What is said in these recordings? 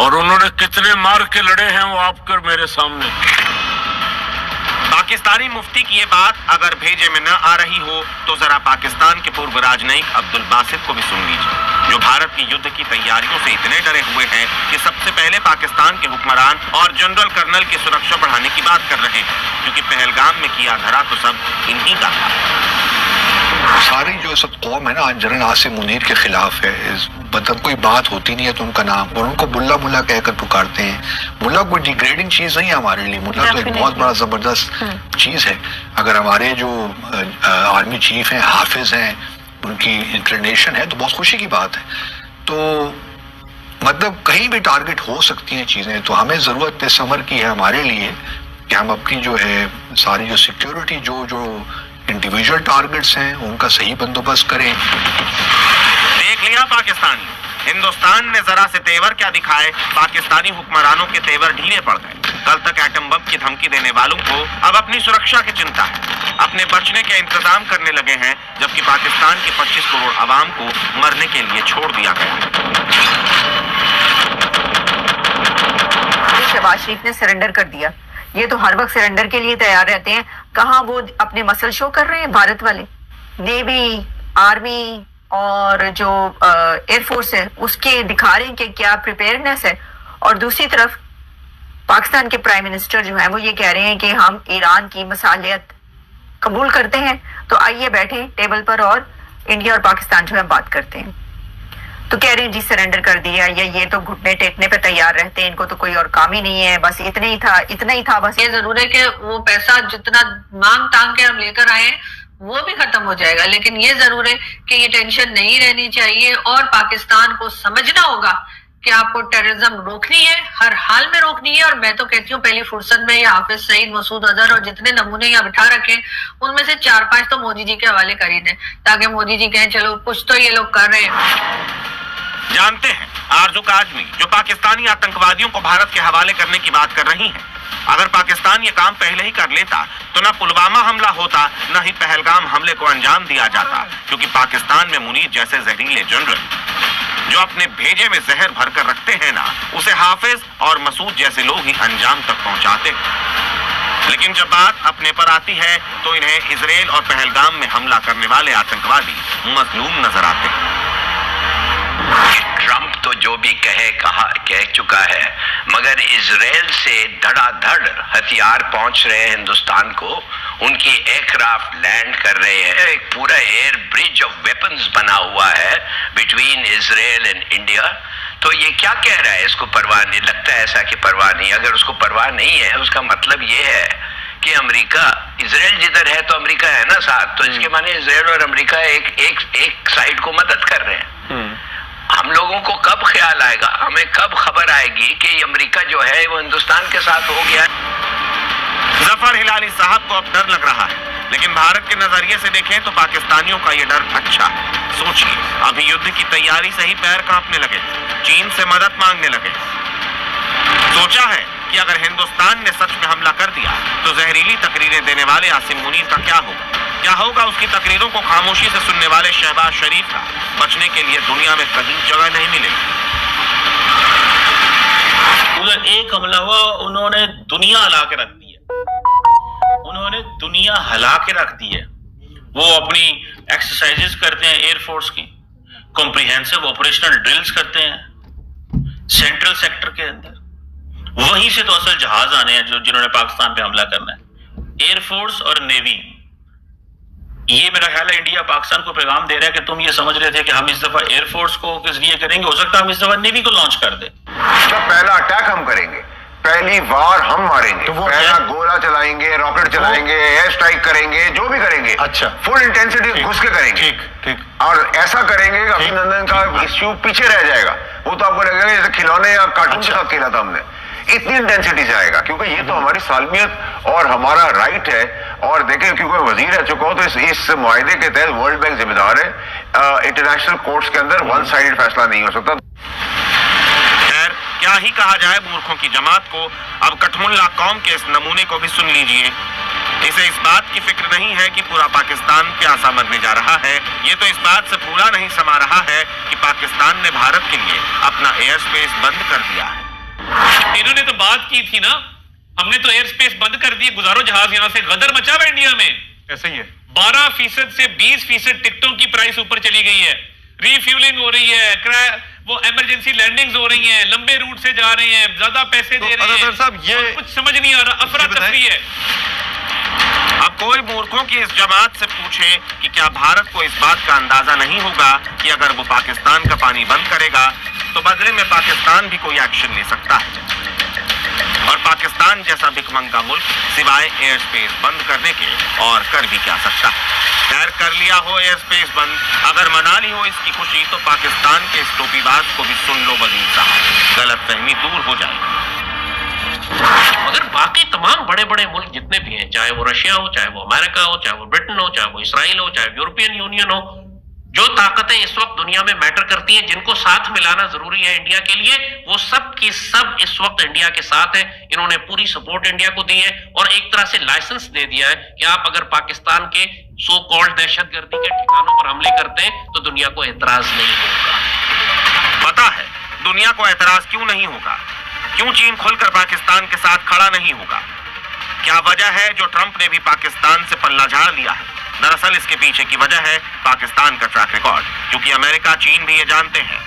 और उन्होंने कितने मार के लड़े हैं वो आपकर मेरे सामने। पाकिस्तानी मुफ्ती की ये बात अगर भेजे में न आ रही हो तो जरा पाकिस्तान के पूर्व राजनयिक अब्दुल बासित को भी सुन लीजिए, जो भारत की युद्ध की तैयारियों से इतने डरे हुए हैं कि सबसे पहले पाकिस्तान के हुक्मरान और जनरल कर्नल की सुरक्षा बढ़ाने की बात कर रहे हैं, क्योंकि पहलगाम में किया धरा तो सब इन्हीं का था। सारी जो सब कौम है ना आज जनरल आसिम मुनीर के खिलाफ है। मतलब कोई बात होती नहीं है तो उनका नाम और उनको मुल्ला मुल्ला कहकर पुकारते हैं। मुल्ला कोई डिग्रेडिंग चीज नहीं है हमारे लिए, मुल्ला तो एक बहुत बड़ा जबरदस्त चीज है। अगर हमारे जो आर्मी चीफ हैं, हाफिज हैं, उनकी इंक्लिनेशन है तो बहुत खुशी की बात है। तो मतलब कहीं भी टारगेट हो सकती हैं चीजें, तो हमें जरूरत इस अमर की है हमारे लिए कि हम अपनी जो है सारी जो सिक्योरिटी जो इंडिविजुअल टारगेट्स हैं उनका सही बंदोबस्त करें। देख लिया पाकिस्तान, हिंदुस्तान ने जरा से तेवर क्या दिखाए, पाकिस्तानी हुक्मरानों के तेवर ढीले पड़ गए। कल तक एटम बम की धमकी देने वालों को अब अपनी सुरक्षा की चिंता है, अपने बचने के इंतजाम करने लगे हैं, जबकि पाकिस्तान के 25 करोड़ आवाम को मरने के लिए छोड़ दिया गया। शहबाज शरीफ ने सरेंडर कर दिया, ये तो हर वक्त सरेंडर के लिए तैयार रहते हैं। कहाँ वो अपने मसल शो कर रहे हैं भारत वाले, नेवी, आर्मी और जो एयरफोर्स है उसके दिखा रहे हैं कि क्या प्रिपेयरनेस है। और दूसरी तरफ पाकिस्तान के प्राइम मिनिस्टर जो है वो ये कह रहे हैं कि हम ईरान की मसालियत कबूल करते हैं, तो आइए बैठे टेबल पर और इंडिया और पाकिस्तान जो है बात करते हैं। तो कह रहे हैं जी सरेंडर कर दिया, या ये तो घुटने टेकने पे तैयार रहते हैं, इनको तो कोई और काम ही नहीं है, बस इतना ही था बस। ये जरूर है कि वो पैसा जितना मांग तांग के हम लेकर आए वो भी खत्म हो जाएगा, लेकिन ये जरूर है कि ये टेंशन नहीं रहनी चाहिए और पाकिस्तान को समझना होगा कि आपको टेररिज्म रोकनी है, हर हाल में रोकनी है। और मैं तो कहती हूँ पहली फुर्सत में या हाफिज सईद, मसूद अजहर और जितने नमूने यहाँ बिठा रखे उनमें से 4-5 तो मोदी जी के हवाले कर ही दें, ताकि मोदी जी कहें चलो कुछ तो ये लोग कर रहे हैं। जानते हैं आरज़ू आजमी जो पाकिस्तानी आतंकवादियों को भारत के हवाले करने की बात कर रही हैं, अगर पाकिस्तान ये काम पहले ही कर लेता तो ना पुलवामा हमला होता, ना ही पहलगाम हमले को अंजाम दिया जाता, क्योंकि पाकिस्तान में मुनीर जैसे जहरीले जनरल जो अपने भेजे में जहर भरकर रखते हैं ना, उसे हाफिज और मसूद जैसे लोग ही अंजाम तक पहुंचाते हैं। लेकिन जब बात अपने पर आती है तो इन्हें इजराइल और पहलगाम में हमला करने वाले आतंकवादी मजलूम नजर आते हैं। ट्रंप तो जो भी कह चुका है, मगर इजराइल से धड़ाधड़ हथियार पहुंच रहे हैं हिंदुस्तान को, उनकी एयरक्राफ्ट लैंड कर रहे हैं, एक पूरा एयर ब्रिज ऑफ वेपन्स बना हुआ है बिटवीन इजराइल एंड इंडिया। तो ये क्या कह रहा है, इसको परवाह नहीं, लगता है ऐसा कि परवाह नहीं। अगर उसको परवाह नहीं है उसका मतलब ये है कि अमेरिका, इजराइल जिधर है तो अमेरिका है ना साथ, तो इसके माने इजराइल और अमेरिका एक साइड को मदद कर रहे हैं। हम लोगों को कब ख्याल आएगा, हमें कब खबर आएगी कि अमेरिका जो है वो हिंदुस्तान के साथ हो गया। जफर हिलाली साहब को अब डर लग रहा है, लेकिन भारत के नजरिए से देखें तो पाकिस्तानियों का ये डर अच्छा है। सोचिए, अभी युद्ध की तैयारी से ही पैर कांपने लगे, चीन से मदद मांगने लगे। सोचा है कि अगर हिंदुस्तान ने सच में हमला कर दिया तो जहरीली तकरीरें देने वाले आसिम मुनीर का क्या होगा उसकी तकरीरों को खामोशी से सुनने वाले शहबाज शरीफ का। बचने के लिए दुनिया में कहीं जगह नहीं मिलेगी। उधर एक हमला हुआ, उन्होंने दुनिया हिला के रख दी है, उन्होंने दुनिया हिला के रख दी है। वो अपनी एक्सरसाइजेस करते हैं एयरफोर्स की, कॉम्प्रिहेंसिव ऑपरेशनल ड्रिल्स करते हैं सेंट्रल सेक्टर के अंदर, वहीं से तो असल जहाज आने हैं जिन्होंने पाकिस्तान पे हमला करना है। एयरफोर्स और नेवी, ये मेरा ख्याल है इंडिया पाकिस्तान को पैगाम दे रहा है कि तुम ये समझ रहे थे कि हम इस दफा एयरफोर्स को किस लिए करेंगे, हो सकता है हम इस दफा नेवी को लॉन्च कर दें। तो पहला अटैक हम करेंगे, पहली वार हम मारेंगे, तो पहला गोला चलाएंगे, रॉकेट चलाएंगे, एयर स्ट्राइक करेंगे, जो भी करेंगे। अच्छा, फुल इंटेंसिटी घुस के करेंगे। ठीक। और ऐसा करेंगे कि अभिनंदन का इश्यू पीछे रह जाएगा। वो तो आपको लगेगा जैसे खिलौने या कार्टून के साथ खेला था हमने, इतनी इंटेंसिटी से आएगा, क्योंकि ये तो हमारी सालमियत और हमारा राइट है। और देखें, क्योंकि वजीर रह चुका हूं, तो इस मुआहदे के तहत वर्ल्ड बैंक जिम्मेदार है। इंटरनेशनल कोर्ट्स के अंदर वन साइडेड फैसला नहीं हो सकता। खैर, क्या ही कहा जाए मूर्खों की जमात को। अब कठमुल्ला कौम के इस नमूने को भी सुन लीजिए। इसे इस बात की फिक्र नहीं है कि पूरा पाकिस्तान प्यासा मरने जा रहा है, ये तो इस बात से पूरा नहीं समा रहा है कि पाकिस्तान ने भारत के लिए अपना एयर स्पेस बंद कर दिया है। इन्होंने तो बात की थी ना, हमने तो एयर स्पेस बंद कर दिए, गुजारो जहाज यहां से। गदर मचा हुआ इंडिया में। ऐसे ही है। 12% से 20% टिकटों की प्राइस ऊपर चली गई है। रिफ्यूलिंग हो रही है, वो इमरजेंसी लैंडिंग्स हो रही हैं, लंबे रूट से जा रहे हैं, ज्यादा पैसे दे रहे हैं। साहब ये कुछ समझ नहीं आ रहा, अफरा तफरी है। अब कोई मूर्खों की इस जमात से पूछे कि क्या भारत को इस बात का अंदाजा नहीं होगा कि अगर वो पाकिस्तान का पानी बंद करेगा तो बदले में पाकिस्तान भी कोई एक्शन ले सकता है, और पाकिस्तान जैसा भिखमंगा मुल्क सिवाय एयर स्पेस बंद करने के और कर भी क्या सकता है। खैर, कर लिया हो एयर स्पेस बंद, अगर मना ली हो इसकी खुशी, तो पाकिस्तान के इस टोपीबाज को भी सुन लो वजीर साहब, गलतफहमी दूर हो जाएगी। मगर बाकी तमाम बड़े बड़े मुल्क जितने भी हैं, चाहे वो रशिया हो, चाहे वो अमेरिका हो, चाहे वो ब्रिटेन हो, चाहे वो इसराइल हो, चाहे यूरोपियन यूनियन हो, जो ताकतें इस वक्त दुनिया में मैटर करती हैं, जिनको साथ मिलाना जरूरी है इंडिया के लिए, वो सब की सब इस वक्त इंडिया के साथ है। इन्होंने पूरी सपोर्ट इंडिया को दी है और एक तरह से लाइसेंस दे दिया है कि आप अगर पाकिस्तान के सो कॉल्ड दहशतगर्दी के ठिकानों पर हमले करते हैं तो दुनिया को एतराज नहीं होगा। पता है दुनिया को एतराज क्यों नहीं होगा? क्यों चीन खुलकर पाकिस्तान के साथ खड़ा नहीं होगा? क्या वजह है जो ट्रंप ने भी पाकिस्तान से पल्ला झाड़ लिया है? दरअसल इसके पीछे की वजह है पाकिस्तान का ट्रैक रिकॉर्ड, क्योंकि अमेरिका, चीन भी ये जानते हैं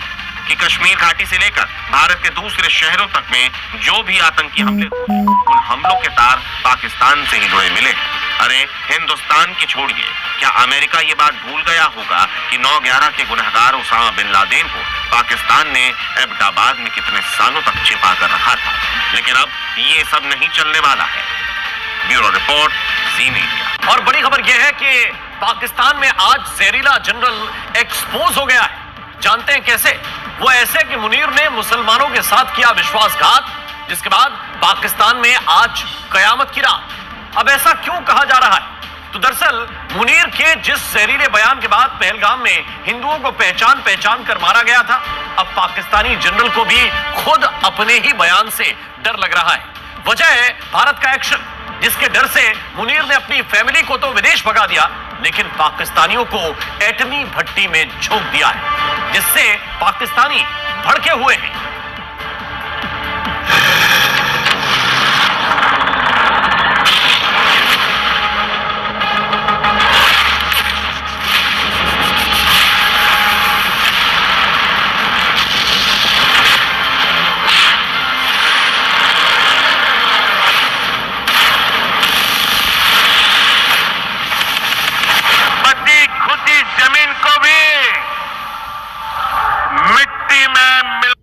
कि कश्मीर घाटी से लेकर भारत के दूसरे शहरों तक में जो भी आतंकी हमले हुए, उन हमलों के तार पाकिस्तान से ही जुड़े मिले। अरे हिंदुस्तान की छोड़िए, क्या अमेरिका ये बात भूल गया होगा कि 9/11 के गुनहगार उसामा बिन लादेन को पाकिस्तान ने एबटाबाद में कितने सालों तक छिपा कर रखा था? लेकिन अब ये सब नहीं चलने वाला है। ब्यूरो रिपोर्ट, ज़ी मीडिया। और बड़ी खबर यह है कि पाकिस्तान में आज जहरीला जनरल एक्सपोज हो गया है। जानते हैं कैसे? वो ऐसे कि मुनीर ने मुसलमानों के साथ किया विश्वासघात, जिसके बाद पाकिस्तान में आज कयामत की रात। अब ऐसा क्यों कहा जा रहा है? तो दरअसल मुनीर के जिस जहरीले बयान के बाद पहलगाम में हिंदुओं को पहचान कर मारा गया था, अब पाकिस्तानी जनरल को भी खुद अपने ही बयान से डर लग रहा है। वजह है भारत का एक्शन, जिसके डर से मुनीर ने अपनी फैमिली को तो विदेश भगा दिया, लेकिन पाकिस्तानियों को एटमी भट्टी में झोंक दिया है, जिससे पाकिस्तानी भड़के हुए हैं। जमीन को भी मिट्टी में मिल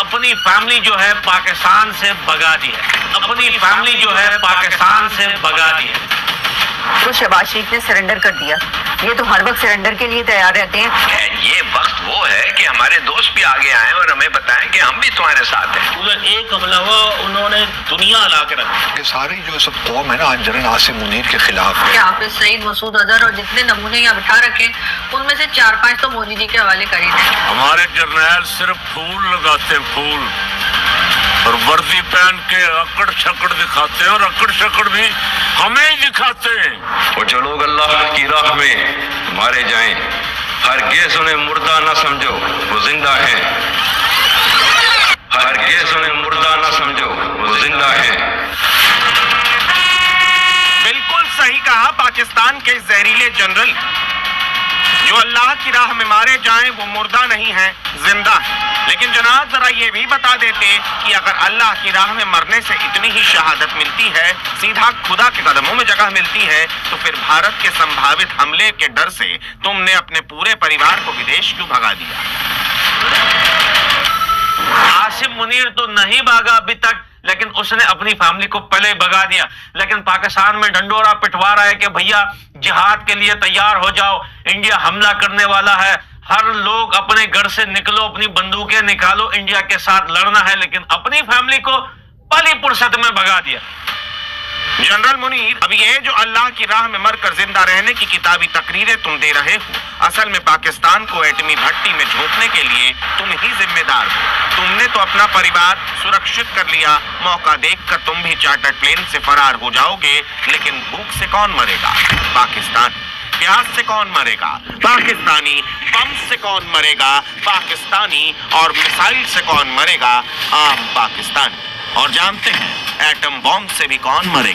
अपनी फैमिली जो है पाकिस्तान से भगा दी है, अपनी फैमिली जो है पाकिस्तान से भगा दी है। तो शहबाज शरीफ ने सरेंडर कर दिया। ये तो हर वक्त सरेंडर के लिए तैयार रहते हैं। ये वक्त वो है कि हमारे दोस्त भी आगे आए और हमें बताएं कि हम भी तुम्हारे साथ हैं। उधर एक हमला हुआ, उन्होंने दुनिया हिला के रखी। ये सारी जो सब कौम है ना आज जनरल आसिम मुनीर के खिलाफ है। हाफिज सईद, मसूद अजहर और जितने नमूने यहाँ बिठा रखे, उनमें से 4-5 तो मोदी जी के हवाले कर ही थे। हमारे जर्नैल सिर्फ फूल लगाते, फूल, और वर्दी पहन के अकड़ छकड़ दिखाते हैं, और अकड़ छकड़ भी हमें ही दिखाते हैं। और जो लोग अल्लाह की राह में मारे जाएं, हरगिज़ उन्हें मुर्दा न समझो, वो जिंदा हैं। हरगिज़ उन्हें मुर्दा न समझो, वो जिंदा हैं। बिल्कुल सही कहा पाकिस्तान के जहरीले जनरल। जो अल्लाह की राह में मारे जाएं वो मुर्दा नहीं है, जिंदा है। लेकिन जनाब जरा ये भी बता देते कि अगर अल्लाह की राह में मरने से इतनी ही शहादत मिलती है, सीधा खुदा के कदमों में जगह मिलती है, तो फिर भारत के संभावित हमले के डर से तुमने अपने पूरे परिवार को विदेश क्यों भगा दिया? आसिम मुनीर तो नहीं भागा अभी तक, लेकिन उसने अपनी फैमिली को पहले भगा दिया। लेकिन पाकिस्तान में डंडोरा पिटवा रहा है कि भैया जिहाद के लिए तैयार हो जाओ, इंडिया हमला करने वाला है, हर लोग अपने घर से निकलो, अपनी बंदूकें निकालो, इंडिया के साथ लड़ना है। लेकिन अपनी फैमिली को पली फुर्सत में भगा दिया। जनरल मुनीर, अब ये जो अल्लाह की राह में मरकर जिंदा रहने की किताबी तकरीरें तुम दे रहे हो, असल में पाकिस्तान को एटमी भट्टी में झोंकने के लिए तुम ही जिम्मेदार हो। तुमने तो अपना परिवार सुरक्षित कर लिया, मौका देखकर तुम भी चार्टर्ड प्लेन से फरार हो जाओगे, लेकिन भूख से कौन मरेगा? पाकिस्तान। प्यास से कौन मरेगा? पाकिस्तानी। बम से कौन मरेगा? पाकिस्तानी। और मिसाइल से कौन मरेगा? आम पाकिस्तानी। और जानते हैं एटम बॉम्ब से भी कौन मरेगा?